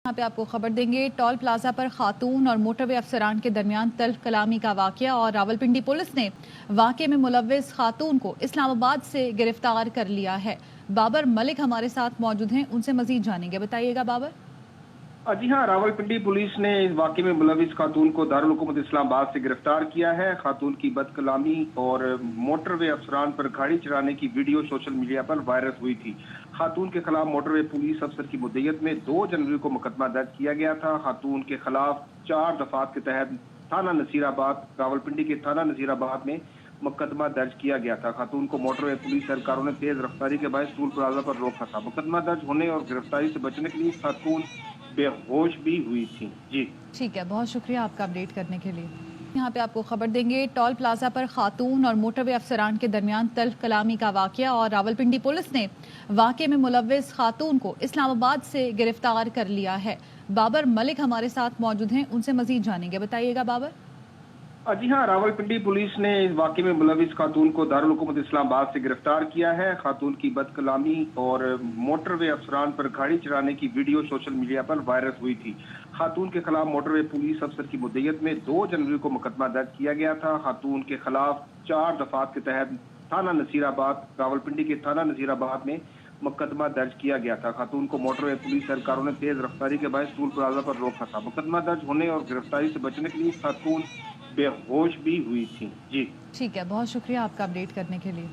یہاں پہ آپ کو خبر دیں گے ٹول پلازا پر خاتون اور موٹر وے افسران کے درمیان تلخ کلامی کا واقعہ اور راولپنڈی پولیس نے واقعے میں ملوث خاتون کو اسلام آباد سے گرفتار کر لیا ہے۔ بابر ملک ہمارے ساتھ موجود ہیں، ان سے مزید جانیں گے۔ بتائیے گا بابر۔ جی ہاں، راولپنڈی پولیس نے اس واقعے میں ملوث خاتون کو دارالحکومت اسلام آباد سے گرفتار کیا ہے۔ خاتون کی بد کلامی اور موٹر وے افسران پر گاڑی چلانے کی ویڈیو سوشل میڈیا پر وائرل ہوئی تھی۔ خاتون کے خلاف موٹر وے پولیس افسر کی مدعیت میں 2 جنوری کو مقدمہ درج کیا گیا تھا۔ خاتون کے خلاف 4 دفعات کے تحت تھانہ نصیر آباد، راولپنڈی کے تھانہ نصیر آباد میں مقدمہ درج کیا گیا تھا۔ خاتون کو موٹر وے پولیس اہلکاروں نے تیز رفتاری کے باعث ٹول پلازا پر روکا تھا۔ مقدمہ درج ہونے اور گرفتاری سے بچنے کے لیے خاتون بے ہوش بھی ہوئی تھی۔ جی ٹھیک ہے، بہت شکریہ آپ کا اپڈیٹ کرنے کے لیے۔ یہاں پہ آپ کو خبر دیں گے ٹول پلازا پر خاتون اور موٹر وے افسران کے درمیان تلخ کلامی کا واقعہ اور راولپنڈی پولیس نے واقعے میں ملوث خاتون کو اسلام آباد سے گرفتار کر لیا ہے۔ بابر ملک ہمارے ساتھ موجود ہیں، ان سے مزید جانیں گے۔ بتائیے گا بابر۔ جی ہاں، راولپنڈی پولیس نے اس واقعے میں ملوث خاتون کو دارالحکومت اسلام آباد سے گرفتار کیا ہے۔ خاتون کی بد کلامی اور موٹر وے افسران پر گاڑی چلانے کی ویڈیو سوشل میڈیا پر وائرل ہوئی تھی۔ خاتون کے خلاف موٹر وے پولیس افسر کی مدعیت میں 2 جنوری کو مقدمہ درج کیا گیا تھا۔ خاتون کے خلاف 4 دفعات کے تحت تھانہ نصیر آباد، راولپنڈی کے تھانہ نصیر آباد میں مقدمہ درج کیا گیا تھا۔ خاتون کو موٹر وے پولیس اہلکاروں نے تیز رفتاری کے باعث ٹول پلازا پر روکا تھا۔ مقدمہ درج ہونے اور گرفتاری سے بچنے کے لیے خاتون بے ہوش بھی ہوئی تھی۔ جی ٹھیک ہے، بہت شکریہ آپ کا اپڈیٹ کرنے کے لیے۔